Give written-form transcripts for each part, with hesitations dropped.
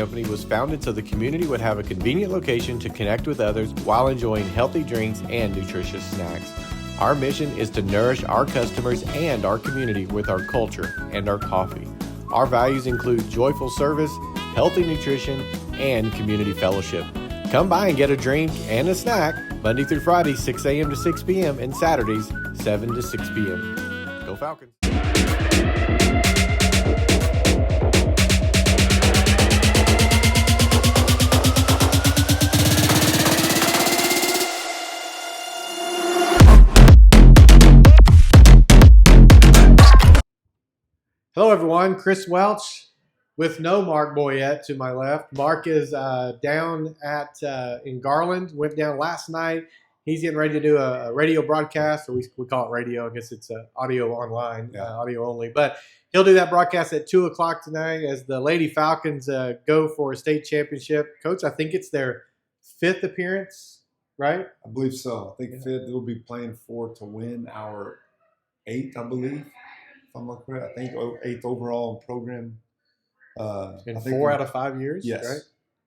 Company was founded so the community would have a convenient location to connect with others while enjoying healthy drinks and nutritious snacks. Our mission is to nourish our customers and our community with our culture and our coffee. Our values include joyful service, healthy nutrition, and community fellowship. Come by and get a drink and a snack Monday through Friday, 6 a.m. to 6 p.m. and Saturdays, 7 to 6 p.m. Go Falcons! Hello, everyone. Chris Welch with no Mark Boyette to my left. Mark is down in Garland. Went down last night. He's getting ready to do a radio broadcast, or we call it radio. I guess it's audio online, audio only. But he'll do that broadcast at 2 o'clock tonight as the Lady Falcons go for a state championship. Coach, I think it's their 5th appearance, right? I believe so. I think 5th. They'll be playing for to win our 8th, I believe. If I'm not correct, I think 8th overall program. In 4 out of 5 years, yes, right?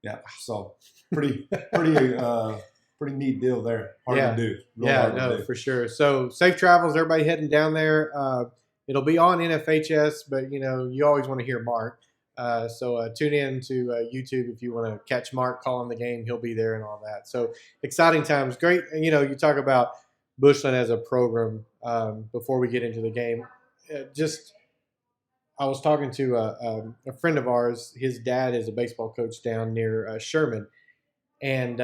Yeah. So pretty neat deal there. Hard to do. Hard to do. For sure. So safe travels, everybody heading down there. It'll be on NFHS, but you always want to hear Mark. So tune in to YouTube if you want to catch Mark calling the game. He'll be there and all that. So exciting times. Great. You talk about Bushland as a program before we get into the game. I was talking to a friend of ours. His dad is a baseball coach down near Sherman, and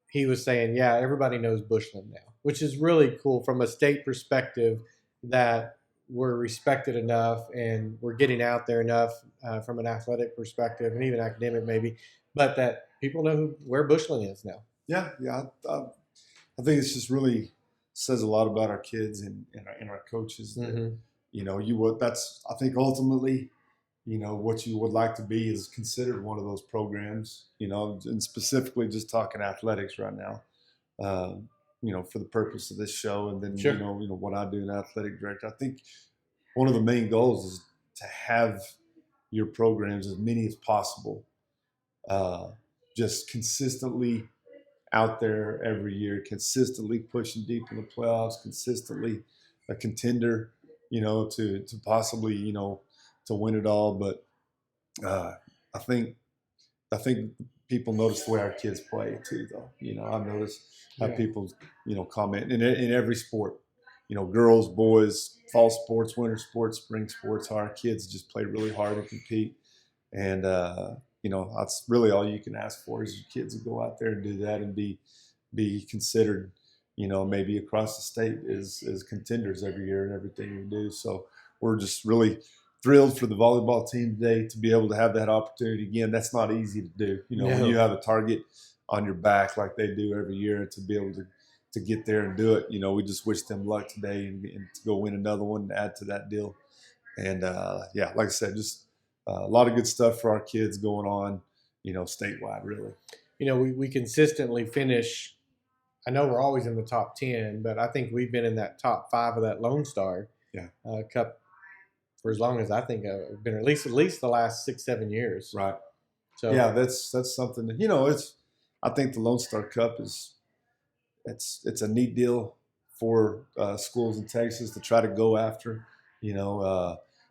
he was saying, yeah, everybody knows Bushland now, which is really cool from a state perspective, that we're respected enough and we're getting out there enough from an athletic perspective and even academic maybe, but that people know where Bushland is now. Yeah. I think it's just really says a lot about our kids and our coaches. That, that's, I think ultimately, what you would like to be is considered one of those programs, and specifically just talking athletics right now, for the purpose of this show. And then, sure. What I do in athletic director, I think one of the main goals is to have your programs, as many as possible, just consistently out there every year, consistently pushing deep in the playoffs, consistently a contender, to possibly, to win it all. But I think people notice the way our kids play too, though. I've noticed how people, comment in every sport, girls, boys, fall sports, winter sports, spring sports, how our kids just play really hard and compete. And, that's really all you can ask for is your kids to go out there and do that and be considered, maybe across the state as contenders every year in everything we do. So we're just really thrilled for the volleyball team today to be able to have that opportunity again. That's not easy to do. When you have a target on your back like they do every year, to be able to get there and do it, we just wish them luck today and to go win another one and add to that deal. And like I said, just a lot of good stuff for our kids going on, statewide, really. We consistently finish. I know we're always in the top 10, but I think we've been in that top 5 of that Lone Star Cup for as long as I think I've been, at least the last 6-7 years. Right. So that's something that, I think the Lone Star Cup it's a neat deal for schools in Texas to try to go after.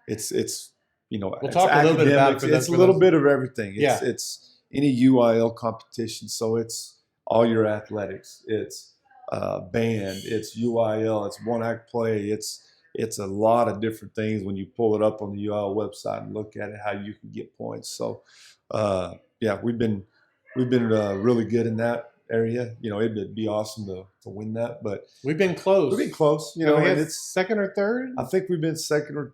It's we'll talk a little bit about it. It's a little bit of everything. It's any UIL competition, so it's all your athletics. It's band. It's UIL. It's one act play. It's a lot of different things when you pull it up on the UIL website and look at it, how you can get points. So we've been really good in that area. It'd be awesome to win that, but we've been close. And it's second or third. I think we've been second or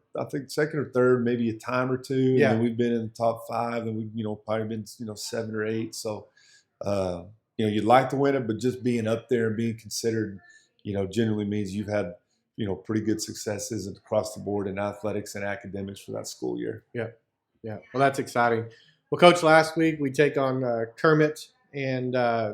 third, maybe a time or two. Yeah. And we've been in the top 5, and we've probably been 7 or 8. So you'd like to win it, but just being up there and being considered, generally means you've had pretty good successes across the board in athletics and academics for that school year. Yeah. Well, that's exciting. Well, Coach, last week we take on Kermit. And, I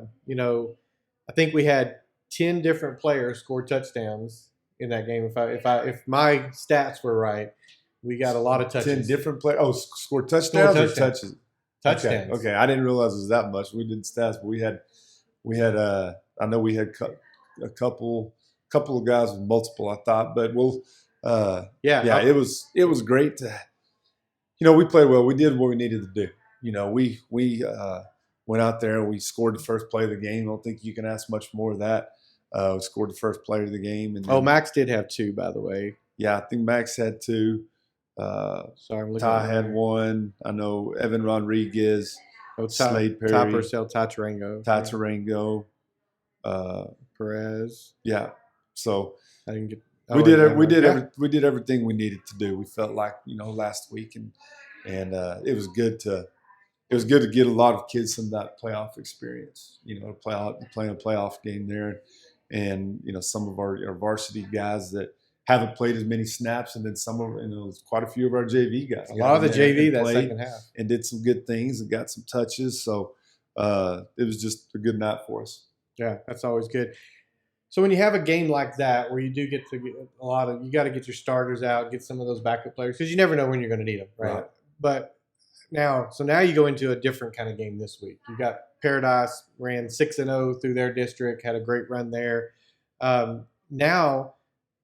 think we had 10 different players score touchdowns in that game. If my stats were right, we got a lot of touches. 10 different players. Oh, score touchdowns or touches? touchdowns. Okay. I didn't realize it was that much. We did stats, but we had I know we had a couple of guys with multiple. I thought, but it was great to. We played well. We did what we needed to do. We went out there and we scored the first play of the game. I don't think you can ask much more of that. We scored the first play of the game. And then, Max did have 2, by the way. Yeah, I think Max had 2. Sorry, I'm looking. Ty had 1. I know Evan Rodriguez, Slade Perry, Ty Purcell, Ty Tarango, Perez. Yeah, so I didn't get. We did everything we needed to do. We felt like last week, and it was good to get a lot of kids some of that playoff experience. Playing a playoff game there, and some of our varsity guys that haven't played as many snaps, and then some of quite a few of our JV guys. A lot of the JV that second half and did some good things and got some touches. So it was just a good night for us. Yeah, that's always good. So when you have a game like that where you do get to get you got to get your starters out, get some of those backup players because you never know when you're going to need them, right? But now you go into a different kind of game this week. You got Paradise ran 6-0 through their district, had a great run there. Now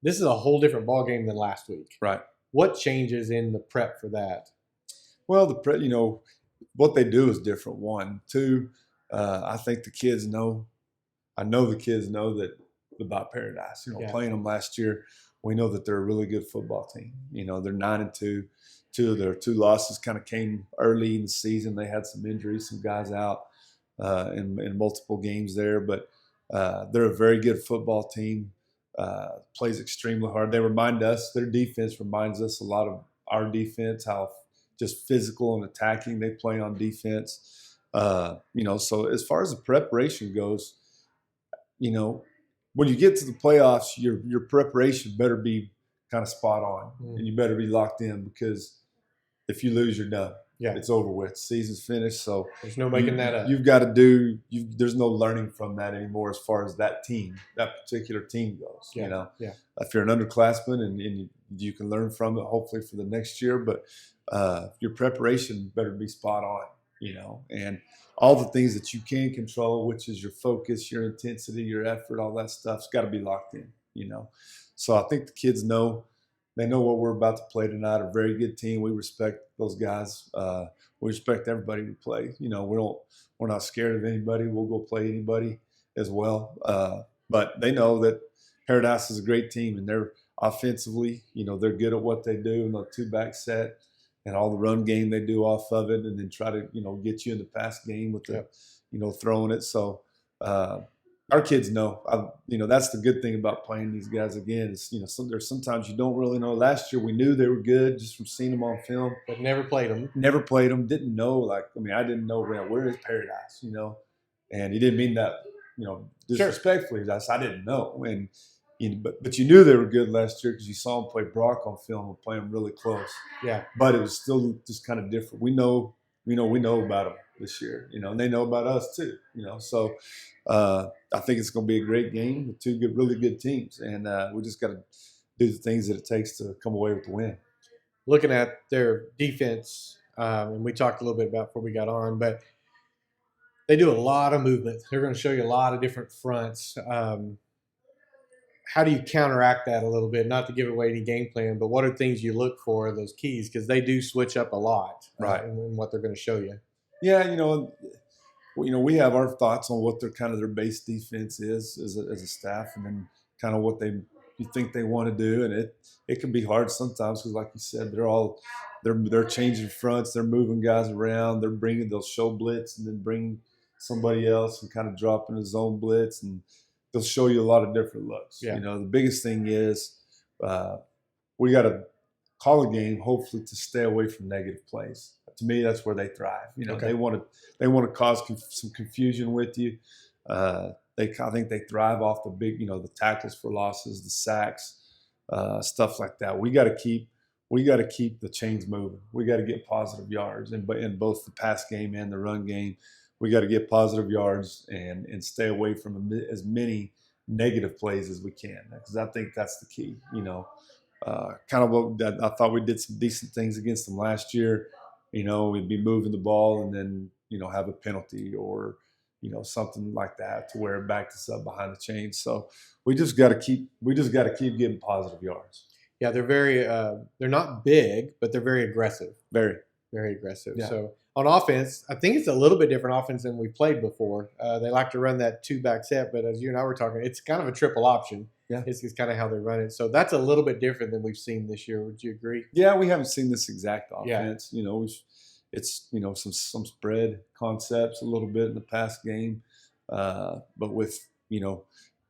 this is a whole different ball game than last week. Right. What changes in the prep for that? Well, what they do is different. 1, 2. I think the kids know. I know the kids know that about Paradise. Playing them last year, we know that they're a really good football team. They're 9-2. 2 of their 2 losses kind of came early in the season. They had some injuries, some guys out in multiple games there, but they're a very good football team. Plays extremely hard. Their defense reminds us a lot of our defense, how just physical and attacking they play on defense. So as far as the preparation goes, when you get to the playoffs, your preparation better be kind of spot on, and you better be locked in, because if you lose, you're done. Yeah, it's over with. Season's finished. So there's no making that up. You've got to do. There's no learning from that anymore as far as that particular team goes. Yeah. If you're an underclassman and you can learn from it, hopefully for the next year, but your preparation better be spot on. And all the things that you can control, which is your focus, your intensity, your effort, all that stuff's got to be locked in. So I think the kids know. They know what we're about to play tonight. A very good team. We respect those guys. We respect everybody we play. We're not scared of anybody. We'll go play anybody as well. But they know that Paradise is a great team, and they're offensively, they're good at what they do in the 2-back set and all the run game they do off of it, and then try to, get you in the pass game with the, throwing it. So our kids know. That's the good thing about playing these guys again. Is there's sometimes you don't really know. Last year we knew they were good just from seeing them on film, but never played them. Didn't know. I didn't know where is Paradise. And he didn't mean that disrespectfully. I didn't know. And but you knew they were good last year because you saw them play Brock on film and play them really close. Yeah. But it was still just kind of different. We know about them this year. And they know about us too. So. I think it's going to be a great game with 2 really good teams, and we just got to do the things that it takes to come away with the win. Looking at their defense, and we talked a little bit about before we got on, but they do a lot of movement. They're going to show you a lot of different fronts. How do you counteract that a little bit? Not to give away any game plan, but what are things you look for, those keys? Because they do switch up a lot in what they're going to show you. Yeah, we have our thoughts on what their base defense is as a staff, and then kind of what you think they want to do, and it can be hard sometimes because, like you said, they're changing fronts, they're moving guys around, they'll show blitz and then bring somebody else and kind of drop in a zone blitz, and they'll show you a lot of different looks. Yeah. The biggest thing is we got to call a game hopefully to stay away from negative plays. To me, that's where they thrive. They want to cause some confusion with you. I think they thrive off the big, the tackles for losses, the sacks, stuff like that. We got to keep the chains moving. We got to get positive yards, in both the pass game and the run game. We got to get positive yards and stay away from as many negative plays as we can, because I think that's the key. Kind of what I thought we did some decent things against them last year. we'd be moving the ball and then, have a penalty or, something like that to where it backed us up behind the chains. So we just got to keep getting positive yards. Yeah, they're not big, but they're very aggressive. Very. Very aggressive. Yeah. So on offense, I think it's a little bit different offense than we played before. They like to run that 2-back set, but as you and I were talking, it's kind of a triple option. Yeah. It's kind of how they run it. So that's a little bit different than we've seen this year. Would you agree? Yeah, we haven't seen this exact Yeah. offense. It's some spread concepts a little bit in the past game, but with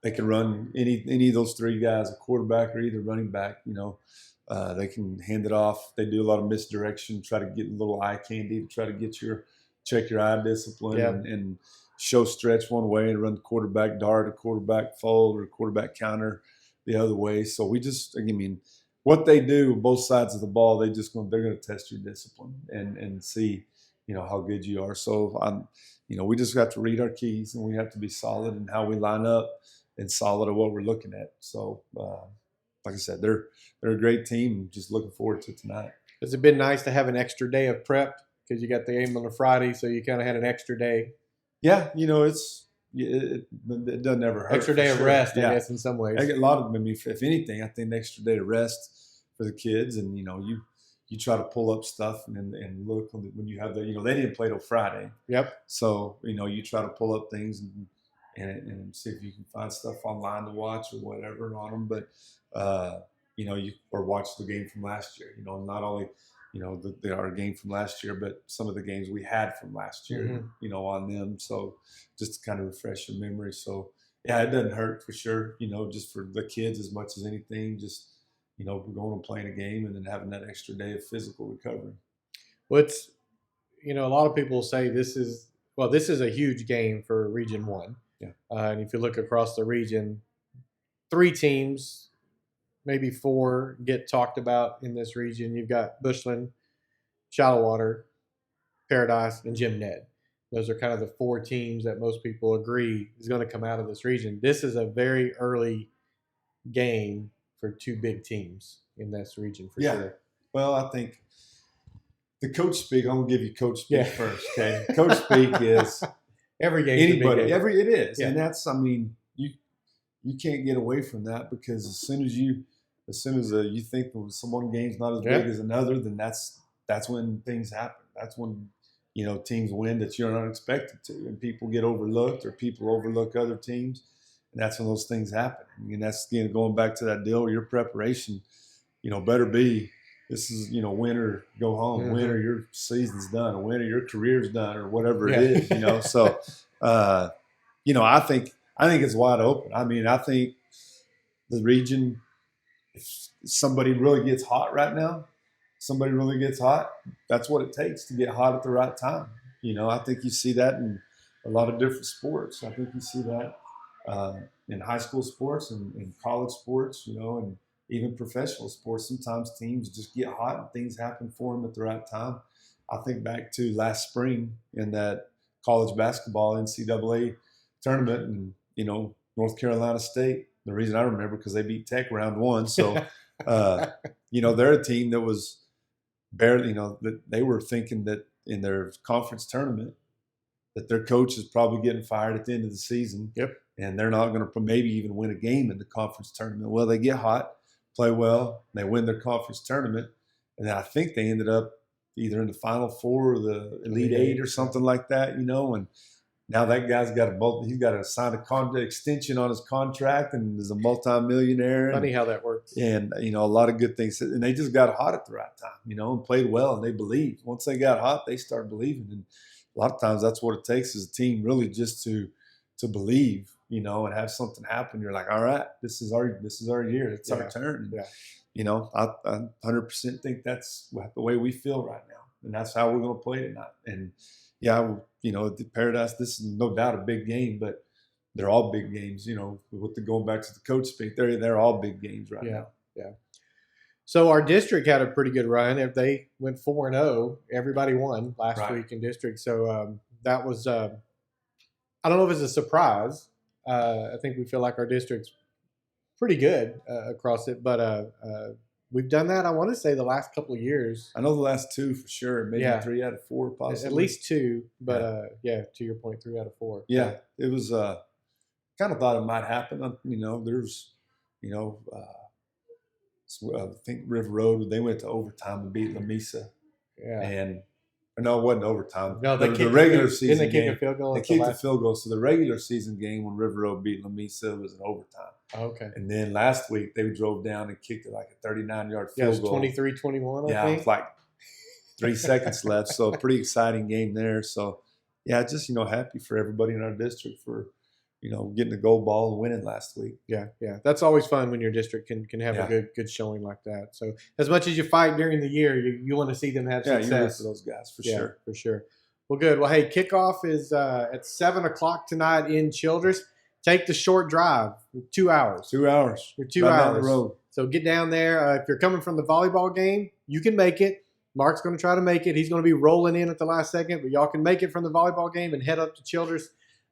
they can run any of those three guys, a quarterback or either running back. They can hand it off. They do a lot of misdirection, try to get a little eye candy to try to check your eye discipline and show stretch one way and run the quarterback dart, a quarterback fold, or a quarterback counter the other way. So what they do, both sides of the ball, they're going to test your discipline and see, how good you are. So we just got to read our keys and we have to be solid in how we line up and solid at what we're looking at. So, like I said, they're a great team. Just looking forward to tonight. Has it been nice to have an extra day of prep because you got the game on a Friday, so you kind of had an extra day? Yeah, it doesn't ever hurt. Extra day of rest, I guess, in some ways. I get a lot of them. If anything, I think the extra day of rest for the kids, and you try to pull up stuff and look when you have they didn't play till Friday. Yep. So you try to pull up things and see if you can find stuff online to watch or whatever on them, but. Or watch the game from last year. Not only our game from last year, but some of the games we had from last year. On them. So just to kind of refresh your memory. So yeah, it doesn't hurt for sure. Just for the kids as much as anything. Just going and playing a game and then having that extra day of physical recovery. What's a lot of people say this is a huge game for Region 1. Yeah. And if you look across the region, 3 teams. Maybe 4 get talked about in this region. You've got Bushland, Shallow-Water, Paradise, and Jim Ned. Those are kind of the 4 teams that most people agree is going to come out of this region. This is a very early game for 2 big teams in this region for sure. Well, I think the coach speak. I'm gonna give you coach speak first. Okay, coach speak is every game. Anybody, it is, yeah. And that's you can't get away from that because as soon as you think one game's not as big as another, then that's when things happen. That's when teams win that you're not expected to, and people get overlooked or people overlook other teams, and that's when those things happen. And that's going back to that deal. Your preparation, better be. This is win or go home, Mm-hmm. win or your season's done, or win or your career's done, or whatever it is. So, I think it's wide open. I think the region, if somebody really gets hot right now, that's what it takes to get hot at the right time. I think you see that in a lot of different sports. I think you see that in high school sports and in college sports, and even professional sports. Sometimes teams just get hot and things happen for them at the right time. I think back to last spring in that college basketball NCAA tournament and, North Carolina State. The reason I remember because they beat Tech round 1. So, they're a team that was barely, that they were thinking that in their conference tournament that their coach is probably getting fired at the end of the season. Yep. And they're not going to maybe even win a game in the conference tournament. Well, they get hot, play well, they win their conference tournament. And I think they ended up either in the Final Four or the Elite Eight or something like that, and now that guy's he's got to sign a extension on his contract and is a multi-millionaire. Funny how that works. And, a lot of good things. And they just got hot at the right time, and played well, and they believed. Once they got hot, they started believing. And a lot of times that's what it takes as a team really just to believe, and have something happen. You're like, all right, this is our year. It's our turn. And, I 100% think that's the way we feel right now. And that's how we're going to play tonight. And, the Paradise, this is no doubt a big game, but they're all big games, going back to the coach speak, they're all big games right now. Yeah. So our district had a pretty good run. If they went 4-0, everybody won last week in district. So that was, I don't know if it's a surprise. I think we feel like our district's pretty good across it, but we've done that. I want to say the last couple of years. I know the last 2 for sure. Maybe 3 out of 4 possibly. At least 2, but to your point, 3 out of 4. Yeah, it was. Kind of thought it might happen. There's, I think River Road. They went to overtime and beat La Mesa. Yeah, and no, it wasn't overtime. No, the regular season game. They kicked a field goal. They kicked a field goal. So the regular season game when River Road beat La Mesa was in overtime. Okay. And then last week they drove down and kicked it like a 39-yard field goal. 23-21, I think. With like 3 seconds left. So a pretty exciting game there. So yeah, just happy for everybody in our district for getting the gold ball and winning last week. Yeah. That's always fun when your district can have a good showing like that. So as much as you fight during the year, you want to see them have success. Yeah, you for those guys for sure. For sure. Well, good. Well, hey, kickoff is at 7 o'clock tonight in Childress. Take the short drive, 2 hours. 2 hours. We're 2 hours. Down the road. So get down there. If you're coming from the volleyball game, you can make it. Mark's going to try to make it. He's going to be rolling in at the last second, but y'all can make it from the volleyball game and head up to Childress.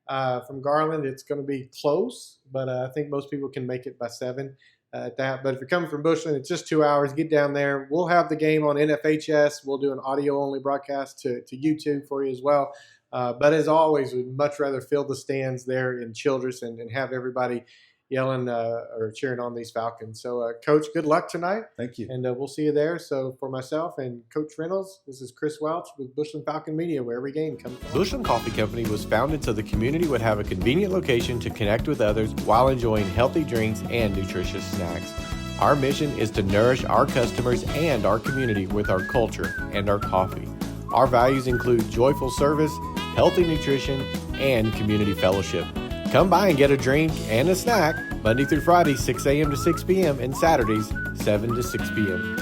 From Garland, it's going to be close, but I think most people can make it by 7 at that. But if you're coming from Bushland, it's just 2 hours. Get down there. We'll have the game on NFHS. We'll do an audio-only broadcast to YouTube for you as well. But as always, we'd much rather fill the stands there in Childress and have everybody yelling or cheering on these Falcons. So, Coach, good luck tonight. Thank you. And we'll see you there. So, for myself and Coach Reynolds, this is Chris Welch with Bushland Falcon Media, where every game comes from. Bushland Coffee Company was founded so the community would have a convenient location to connect with others while enjoying healthy drinks and nutritious snacks. Our mission is to nourish our customers and our community with our culture and our coffee. Our values include joyful service, healthy nutrition, and community fellowship. Come by and get a drink and a snack Monday through Friday, 6 a.m. to 6 p.m. and Saturdays, 7 to 6 p.m.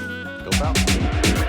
Go Falcons.